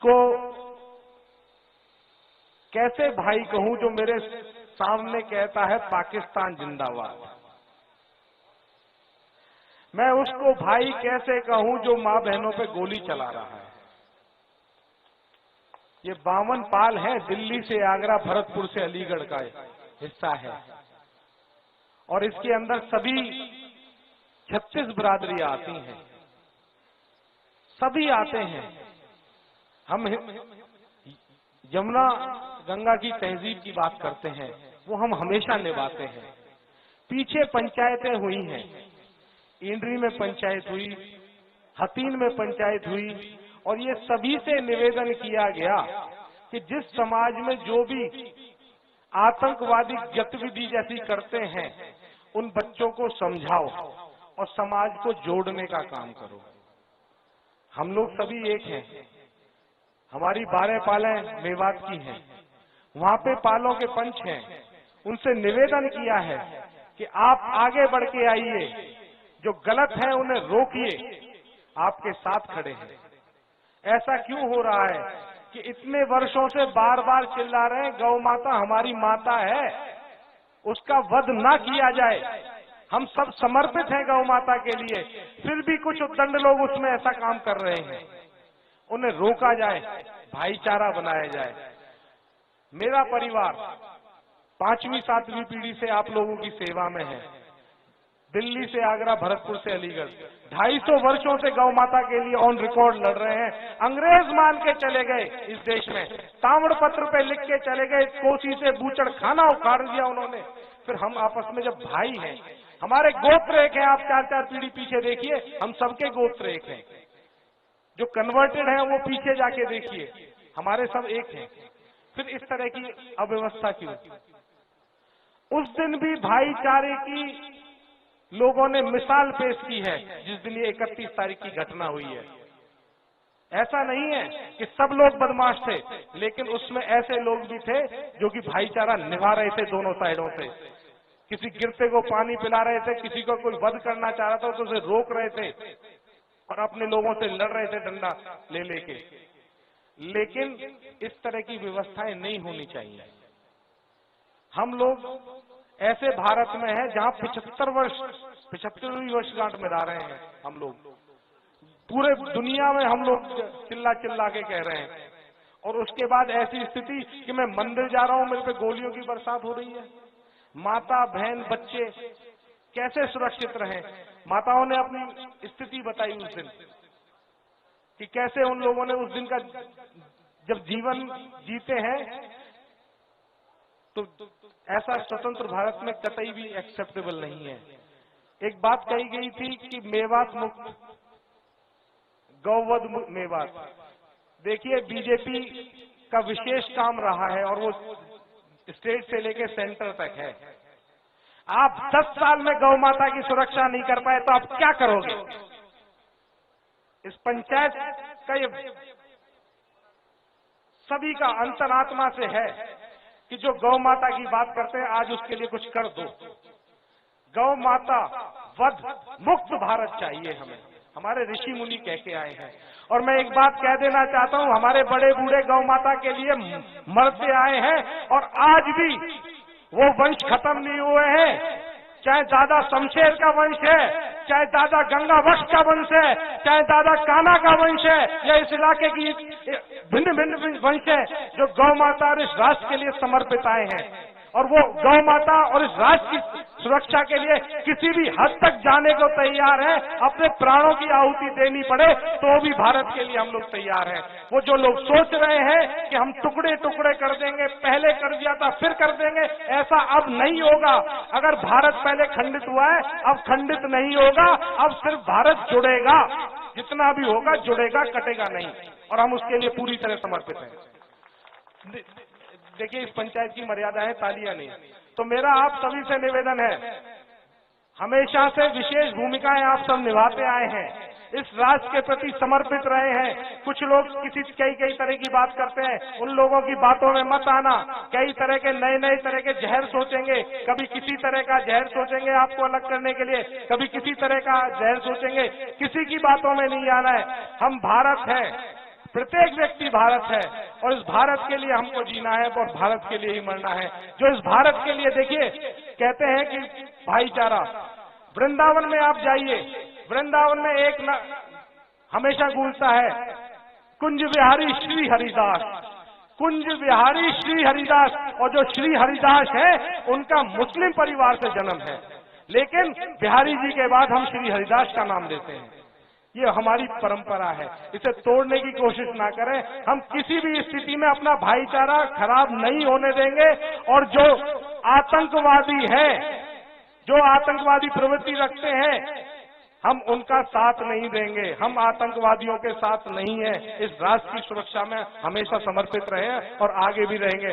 उसको कैसे भाई कहूं जो मेरे सामने कहता है पाकिस्तान जिंदाबाद। मैं उसको भाई कैसे कहूं जो मां बहनों पे गोली चला रहा है। ये 52 पाल है, दिल्ली से आगरा, भरतपुर से अलीगढ़ का हिस्सा है और इसके अंदर सभी 36 बिरादरियां आती हैं, सभी आते हैं। हम यमुना गंगा की तहजीब की बात करते हैं, वो हम हमेशा निभाते हैं। पीछे पंचायतें हुई हैं, इंद्री में पंचायत हुई, हतीन में पंचायत हुई और ये सभी से निवेदन किया गया कि जिस समाज में जो भी आतंकवादी गतिविधि जैसी करते हैं उन बच्चों को समझाओ और समाज को जोड़ने का काम करो। हम लोग सभी एक हैं, हमारी 12 पालें मेवात की हैं, वहां पे पालों के पंच हैं। उनसे निवेदन किया है कि आप आगे बढ़ के आइए, जो गलत है उन्हें रोकिए, आपके साथ खड़े हैं। ऐसा क्यों हो रहा है कि इतने वर्षों से बार बार चिल्ला रहे हैं गौ माता हमारी माता है, उसका वध ना किया जाए। हम सब समर्पित हैं गौ माता के लिए, फिर भी कुछ उद्दंड लोग उसमें ऐसा काम कर रहे हैं। उन्हें रोका जाए, भाईचारा बनाया जाए। मेरा परिवार 5वीं 7वीं पीढ़ी से आप लोगों की सेवा में है, दिल्ली से आगरा, भरतपुर से अलीगढ़, 250 वर्षों से गौ माता के लिए ऑन रिकॉर्ड लड़ रहे हैं। अंग्रेज मान के चले गए इस देश में, ताम्र पत्र पे लिख के चले गए, कोसी से बूचड़ खाना उखाड़ दिया उन्होंने। फिर हम आपस में जब भाई हैं, हमारे गोत्र एक हैं, आप 4-4 पीढ़ी पीछे देखिए, हम सबके गोत्र एक हैं। जो कन्वर्टेड हैं वो पीछे जाके देखिए, हमारे सब एक हैं। फिर इस तरह की अव्यवस्था क्यों? उस दिन भी भाईचारे की लोगों ने मिसाल पेश की है जिस दिन ये 31 तारीख की घटना हुई है। ऐसा नहीं है कि सब लोग बदमाश थे, लेकिन उसमें ऐसे लोग भी थे जो कि भाईचारा निभा रहे थे दोनों साइडों से। किसी गिरते को पानी पिला रहे थे, किसी को कोई वध करना चाह रहा था तो उसे रोक रहे थे और अपने लोगों से लड़ रहे थे डंडा ले लेके। लेकिन इस तरह की व्यवस्थाएं नहीं होनी चाहिए। हम लोग ऐसे भारत में हैं जहां 75वीं वर्षगांठ मना रहे हैं। हम लोग पूरे दुनिया में हम लोग चिल्ला चिल्ला के कह रहे हैं, और उसके बाद ऐसी स्थिति कि मैं मंदिर जा रहा हूं, मेरे पे गोलियों की बरसात हो रही है। माता बहन बच्चे कैसे सुरक्षित रहें? माताओं ने अपनी स्थिति बताई उस दिन कि कैसे उन लोगों ने उस दिन का जब जीवन जीते हैं तो ऐसा स्वतंत्र भारत में कतई भी एक्सेप्टेबल नहीं है। एक बात कही गई थी कि मेवात मुक्त, गौवध मेवात। देखिए बीजेपी का विशेष काम रहा है और वो स्टेट से लेकर सेंटर तक है। आप 10 साल में गौ माता की सुरक्षा नहीं कर पाए तो आप क्या करोगे? इस पंचायत का ये सभी का अंतरात्मा से है कि जो गौ माता की बात करते हैं आज उसके लिए कुछ कर दो। गौ माता वध मुक्त भारत चाहिए हमें, हमारे ऋषि मुनि कह के आए हैं। और मैं एक बात कह देना चाहता हूं, हमारे बड़े बूढ़े गौ माता के लिए मरते आए हैं और आज भी वो वंश खत्म नहीं हुए हैं। चाहे दादा शमशेर का वंश है, चाहे दादा गंगा वंश का वंश है, चाहे दादा कान्हा का वंश है, या इस इलाके की भिन्न भिन्न वंश है जो गौ माता और इस राष्ट्र के लिए समर्पित आए हैं। और वो गौ माता और इस राष्ट्र की सुरक्षा के लिए किसी भी हद तक जाने को तैयार है, अपने प्राणों की आहुति देनी पड़े तो भी भारत के लिए हम लोग तैयार हैं। वो जो लोग सोच रहे हैं कि हम टुकड़े टुकड़े कर देंगे, पहले कर दिया था फिर कर देंगे, ऐसा अब नहीं होगा। अगर भारत पहले खंडित हुआ है, अब खंडित नहीं होगा, अब सिर्फ भारत जुड़ेगा। जितना भी होगा जुड़ेगा, कटेगा नहीं, और हम उसके लिए पूरी तरह समर्पित हैं। देखिए इस पंचायत की मर्यादा है, तालियां नहीं। तो मेरा आप सभी से निवेदन है, हमेशा से विशेष भूमिकाएं आप सब निभाते आए हैं, इस राष्ट्र के प्रति समर्पित रहे हैं। कुछ लोग कई तरह की बात करते हैं, उन लोगों की बातों में मत आना। कई तरह के नए तरह के जहर सोचेंगे, कभी किसी तरह का जहर सोचेंगे आपको अलग करने के लिए, कभी किसी तरह का जहर सोचेंगे, किसी की बातों में नहीं आना है। हम भारत है, प्रत्येक व्यक्ति भारत है और इस भारत के लिए हमको जीना है और भारत के लिए ही मरना है। जो इस भारत के लिए, देखिए कहते हैं कि भाईचारा, वृंदावन में आप जाइए, वृंदावन में एक हमेशा गूंजता है, कुंज बिहारी श्री हरिदास, कुंज बिहारी श्री हरिदास। और जो श्री हरिदास है उनका मुस्लिम परिवार से जन्म है, लेकिन बिहारी जी के बाद हम श्री हरिदास का नाम लेते हैं। ये हमारी परंपरा है, इसे तोड़ने की कोशिश ना करें। हम किसी भी स्थिति में अपना भाईचारा खराब नहीं होने देंगे। और जो आतंकवादी है, जो आतंकवादी प्रवृत्ति रखते हैं, हम उनका साथ नहीं देंगे। हम आतंकवादियों के साथ नहीं है। इस राष्ट्र की सुरक्षा में हमेशा समर्पित रहे और आगे भी रहेंगे।